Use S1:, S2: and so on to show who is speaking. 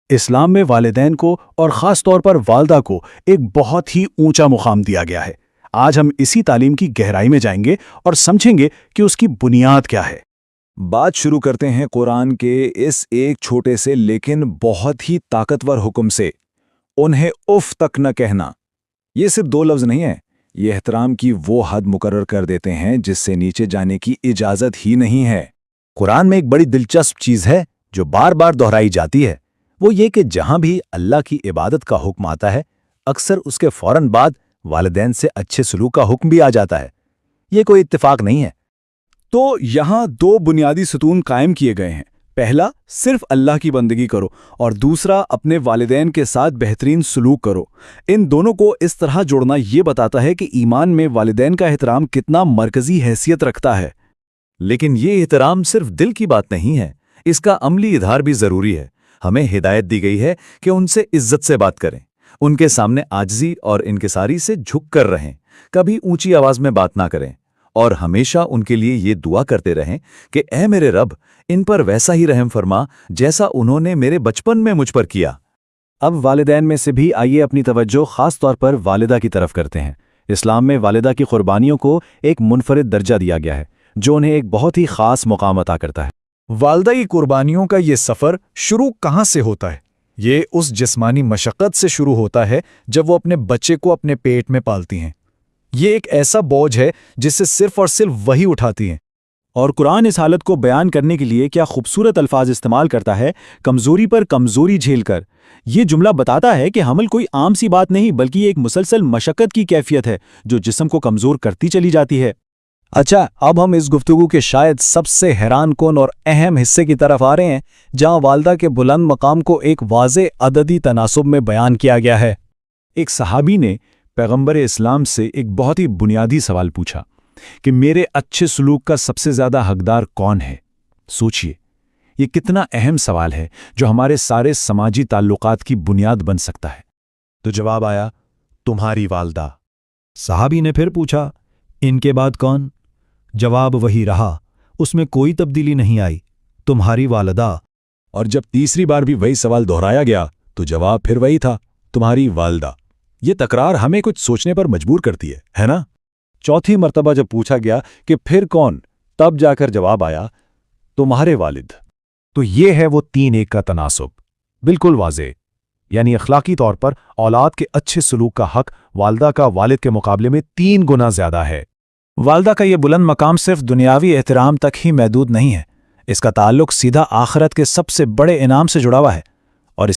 S1: اسلام میں والدین کو اور خاص طور پر والدہ کو ایک بہت ہی اونچا مقام دیا گیا ہے۔ آج ہم اسی تعلیم کی گہرائی میں جائیں گے اور سمجھیں گے کہ اس کی بنیاد کیا ہے۔
S2: بات شروع کرتے ہیں قرآن کے اس ایک چھوٹے سے لیکن بہت ہی طاقتور حکم سے، انہیں اف تک نہ کہنا۔ یہ صرف 2 لفظ نہیں ہیں، یہ احترام کی وہ حد مقرر کر دیتے ہیں جس سے نیچے جانے کی اجازت ہی نہیں ہے۔
S3: قرآن میں ایک بڑی دلچسپ چیز ہے جو بار بار دہرائی جاتی ہے، وہ یہ کہ جہاں بھی اللہ کی عبادت کا حکم آتا ہے، اکثر اس کے فوراً بعد والدین سے اچھے سلوک کا حکم بھی آ جاتا ہے۔ یہ کوئی اتفاق نہیں ہے۔
S1: تو یہاں 2 بنیادی ستون قائم کیے گئے ہیں۔ پہلا، صرف اللہ کی بندگی کرو، اور دوسرا، اپنے والدین کے ساتھ بہترین سلوک کرو۔ ان دونوں کو اس طرح جوڑنا یہ بتاتا ہے کہ ایمان میں والدین کا احترام کتنا مرکزی حیثیت رکھتا ہے۔
S3: لیکن یہ احترام صرف دل کی بات نہیں ہے، اس کا عملی اظہار بھی ضروری ہے۔ ہمیں ہدایت دی گئی ہے کہ ان سے عزت سے بات کریں، ان کے سامنے عاجزی اور انکساری سے جھک کر رہیں، کبھی اونچی آواز میں بات نہ کریں، اور ہمیشہ ان کے لیے یہ دعا کرتے رہیں کہ اے میرے رب، ان پر ویسا ہی رحم فرما جیسا انہوں نے میرے بچپن میں مجھ پر کیا۔
S1: اب والدین میں سے بھی آئیے اپنی توجہ خاص طور پر والدہ کی طرف کرتے ہیں۔ اسلام میں والدہ کی قربانیوں کو ایک منفرد درجہ دیا گیا ہے جو انہیں ایک بہت ہی خاص مقام عطا کرتا ہے۔
S2: والدہ کی قربانیوں کا یہ سفر شروع کہاں سے ہوتا ہے؟ یہ اس جسمانی مشقت سے شروع ہوتا ہے جب وہ اپنے بچے کو اپنے پیٹ میں پالتی ہیں۔ یہ ایک ایسا بوجھ ہے جسے صرف اور صرف وہی اٹھاتی ہیں۔
S1: اور قرآن اس حالت کو بیان کرنے کے لیے کیا خوبصورت الفاظ استعمال کرتا ہے، کمزوری پر کمزوری جھیل کر۔ یہ جملہ بتاتا ہے کہ حمل کوئی عام سی بات نہیں بلکہ یہ ایک مسلسل مشقت کی کیفیت ہے جو جسم کو کمزور کرتی چلی جاتی ہے۔
S4: اچھا، اب ہم اس گفتگو کے شاید سب سے حیران کن اور اہم حصے کی طرف آ رہے ہیں، جہاں والدہ کے بلند مقام کو ایک واضح عددی تناسب میں بیان کیا گیا ہے۔
S1: ایک صحابی نے پیغمبر اسلام سے ایک بہت ہی بنیادی سوال پوچھا کہ میرے اچھے سلوک کا سب سے زیادہ حقدار کون ہے؟ سوچئے، یہ کتنا اہم سوال ہے جو ہمارے سارے سماجی تعلقات کی بنیاد بن سکتا ہے۔
S4: تو جواب آیا، تمہاری والدہ۔ صحابی نے پھر پوچھا، ان کے بعد کون؟ جواب وہی رہا، اس میں کوئی تبدیلی نہیں آئی، تمہاری والدہ۔
S2: اور جب تیسری بار بھی وہی سوال دہرایا گیا تو جواب پھر وہی تھا، تمہاری والدہ۔ یہ تکرار ہمیں کچھ سوچنے پر مجبور کرتی ہے نا؟
S1: چوتھی مرتبہ جب پوچھا گیا کہ پھر کون، تب جا کر جواب آیا، تمہارے والد۔
S4: تو یہ ہے وہ 3-1 کا تناسب، بالکل واضح۔ یعنی اخلاقی طور پر اولاد کے اچھے سلوک کا حق والدہ کا والد کے مقابلے میں 3 گنا زیادہ ہے۔
S1: والدہ کا یہ بلند مقام صرف دنیاوی احترام تک ہی محدود نہیں ہے، اس کا تعلق سیدھا آخرت کے سب سے بڑے انعام سے جڑا ہوا ہے۔